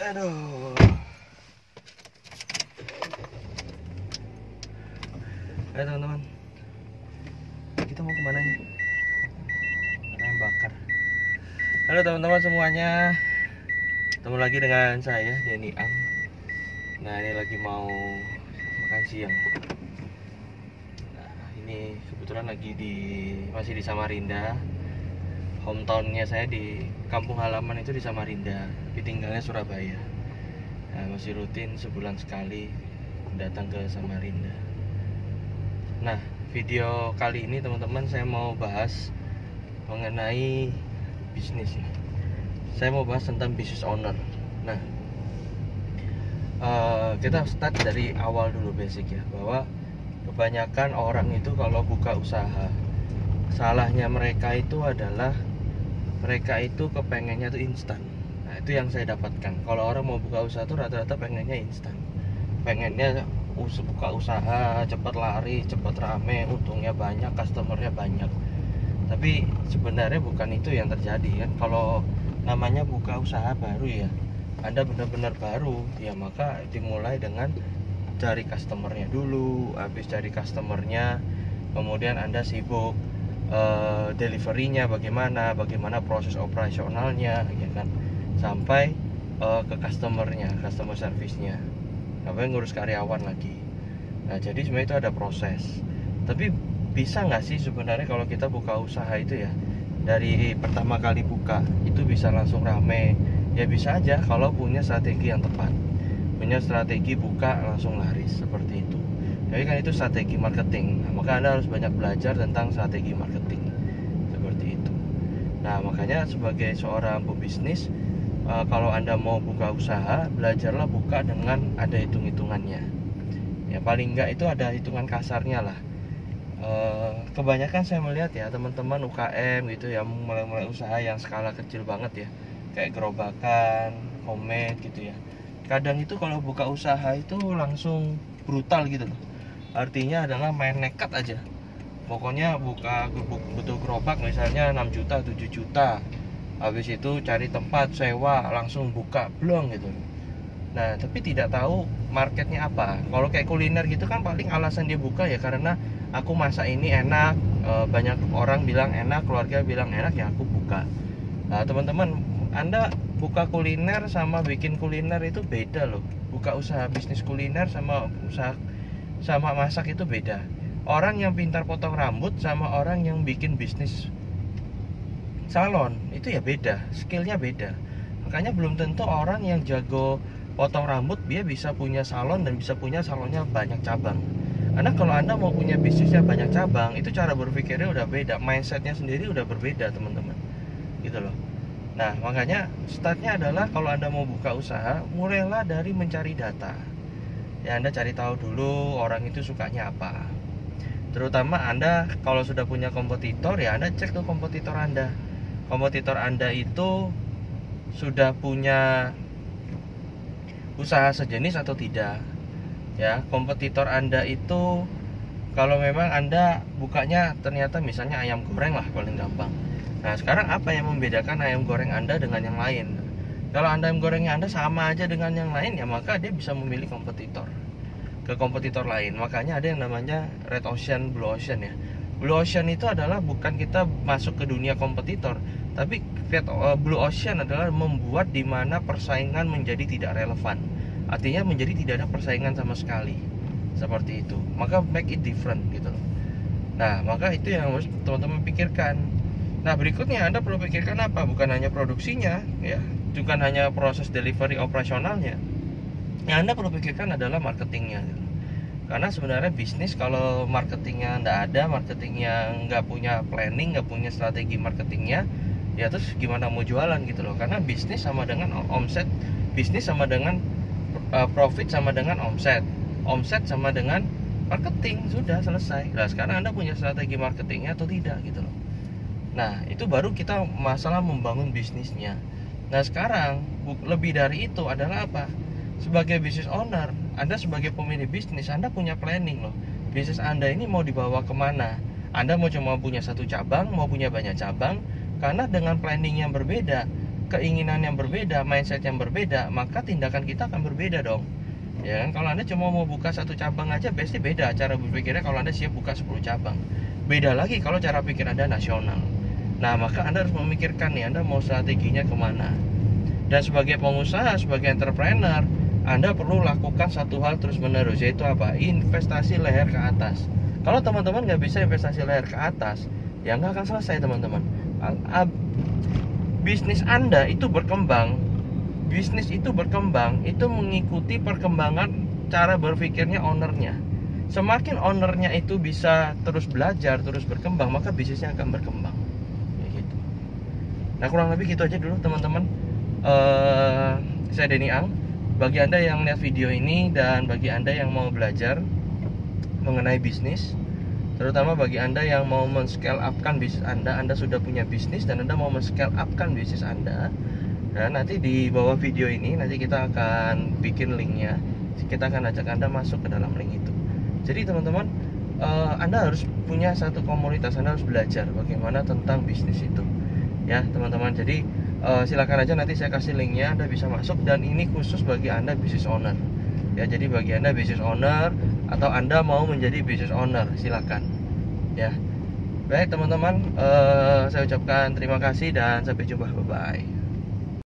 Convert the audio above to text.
Aduh. Ayo teman-teman, kita mau kemana nih? Ayam bakar. Halo teman-teman semuanya, ketemu lagi dengan saya Denny Ang. Nah, ini lagi mau makan siang. Nah, ini kebetulan lagi masih di Samarinda. Hometownnya saya di kampung halaman itu di Samarinda, tapi tinggalnya Surabaya. Nah, masih rutin sebulan sekali datang ke Samarinda. Nah, video kali ini teman-teman saya mau bahas mengenai bisnis ya. Saya mau bahas tentang business owner. Nah, kita start dari awal dulu basic ya, bahwa kebanyakan orang itu kalau buka usaha, salahnya mereka itu adalah mereka itu kepengennya tuh instan. Nah, itu yang saya dapatkan. Kalau orang mau buka usaha tuh rata-rata pengennya instan. Pengennya buka usaha cepat lari, cepat rame, untungnya banyak, customernya banyak. Tapi sebenarnya bukan itu yang terjadi kan. Kalau namanya buka usaha baru ya, Anda benar-benar baru, ya maka dimulai dengan cari customernya dulu. Habis cari customernya, kemudian Anda sibuk deliverynya bagaimana proses operasionalnya ya kan, sampai ke customernya, customer service-nya, sampai ngurus karyawan lagi. Nah, jadi sebenarnya itu ada proses. Tapi bisa nggak sih sebenarnya kalau kita buka usaha itu ya, dari pertama kali buka itu bisa langsung rame? Ya bisa aja kalau punya strategi yang tepat, punya strategi buka langsung laris seperti itu. Jadi kan itu strategi marketing. Nah, maka Anda harus banyak belajar tentang strategi marketing seperti itu. Nah, makanya sebagai seorang pebisnis, kalau Anda mau buka usaha, belajarlah buka dengan ada hitung-hitungannya. Ya paling enggak itu ada hitungan kasarnya lah. Kebanyakan saya melihat ya teman-teman UKM gitu ya, mulai usaha yang skala kecil banget ya, kayak gerobakan, homemade gitu ya. Kadang itu kalau buka usaha itu langsung brutal gitu loh. Artinya adalah main nekat aja. Pokoknya butuh gerobak misalnya 6 juta, 7 juta. Habis itu cari tempat sewa, langsung buka blong gitu. Nah, tapi tidak tahu marketnya apa. Kalau kayak kuliner gitu kan paling alasan dia buka ya karena aku masak ini enak, banyak orang bilang enak, keluarga bilang enak, ya aku buka. Nah, teman-teman, Anda buka kuliner sama bikin kuliner itu beda loh. Buka usaha bisnis kuliner sama masak itu beda. Orang yang pintar potong rambut sama orang yang bikin bisnis salon itu ya beda, skillnya beda. Makanya belum tentu orang yang jago potong rambut dia bisa punya salon dan bisa punya salonnya banyak cabang. Karena kalau Anda mau punya bisnisnya banyak cabang, itu cara berpikirnya udah beda, mindsetnya sendiri udah berbeda teman-teman, gitu loh. Nah, makanya startnya adalah kalau Anda mau buka usaha, mulailah dari mencari data. Ya, Anda cari tahu dulu orang itu sukanya apa. Terutama Anda kalau sudah punya kompetitor, ya Anda cek tuh kompetitor Anda. Kompetitor Anda itu sudah punya usaha sejenis atau tidak. Ya, kompetitor Anda itu kalau memang Anda bukanya ternyata misalnya ayam goreng lah paling gampang. Nah, sekarang apa yang membedakan ayam goreng Anda dengan yang lain? Kalau ayam gorengnya Anda sama aja dengan yang lain, ya maka dia bisa memilih kompetitor ke kompetitor lain. Makanya ada yang namanya Red Ocean, Blue Ocean ya. Blue Ocean itu adalah bukan kita masuk ke dunia kompetitor, tapi Blue Ocean adalah membuat dimana persaingan menjadi tidak relevan. Artinya menjadi tidak ada persaingan sama sekali. Seperti itu. Maka make it different gitu loh. Nah, maka itu yang harus teman-teman pikirkan. Nah, berikutnya Anda perlu pikirkan apa? Bukan hanya produksinya ya, bukan hanya proses delivery operasionalnya. Yang Anda perlu pikirkan adalah marketingnya. Karena sebenarnya bisnis kalau marketingnya nggak ada, marketingnya nggak punya planning, nggak punya strategi marketingnya, ya terus gimana mau jualan gitu loh. Karena bisnis sama dengan omset, bisnis sama dengan profit sama dengan omset, omset sama dengan marketing, sudah selesai. Nah, sekarang Anda punya strategi marketingnya atau tidak gitu loh. Nah, itu baru kita masalah membangun bisnisnya. Nah, sekarang lebih dari itu adalah apa? Sebagai business owner, Anda sebagai pemilik bisnis, Anda punya planning loh. Bisnis Anda ini mau dibawa kemana? Anda mau cuma punya satu cabang, mau punya banyak cabang? Karena dengan planning yang berbeda, keinginan yang berbeda, mindset yang berbeda, maka tindakan kita akan berbeda dong. Ya kan, kalau Anda cuma mau buka satu cabang aja pasti beda cara berpikirnya kalau Anda siap buka 10 cabang. Beda lagi kalau cara pikir Anda nasional. Nah, maka Anda harus memikirkan nih, Anda mau strateginya kemana. Dan sebagai pengusaha, sebagai entrepreneur, Anda perlu lakukan satu hal terus-menerus, yaitu apa? Investasi leher ke atas. Kalau teman-teman nggak bisa investasi leher ke atas, ya nggak akan selesai teman-teman. Bisnis Anda itu berkembang, bisnis itu berkembang, itu mengikuti perkembangan cara berpikirnya ownernya. Semakin ownernya itu bisa terus belajar, terus berkembang, maka bisnisnya akan berkembang. Ya gitu. Nah, kurang lebih gitu aja dulu teman-teman. Saya Denny Ang. Bagi Anda yang lihat video ini dan bagi Anda yang mau belajar mengenai bisnis, terutama bagi Anda yang mau men-scale up-kan bisnis Anda sudah punya bisnis dan Anda mau men-scale up-kan bisnis Anda. Dan nanti di bawah video ini nanti kita akan bikin linknya. Kita akan ajak Anda masuk ke dalam link itu. Jadi teman-teman, Anda harus punya satu komunitas, Anda harus belajar bagaimana tentang bisnis itu. Ya teman-teman, jadi silakan aja nanti saya kasih linknya, Anda bisa masuk. Dan ini khusus bagi Anda business owner. Ya, jadi bagi Anda business owner atau Anda mau menjadi business owner, silakan. Ya. Baik teman-teman, saya ucapkan terima kasih dan sampai jumpa, bye-bye.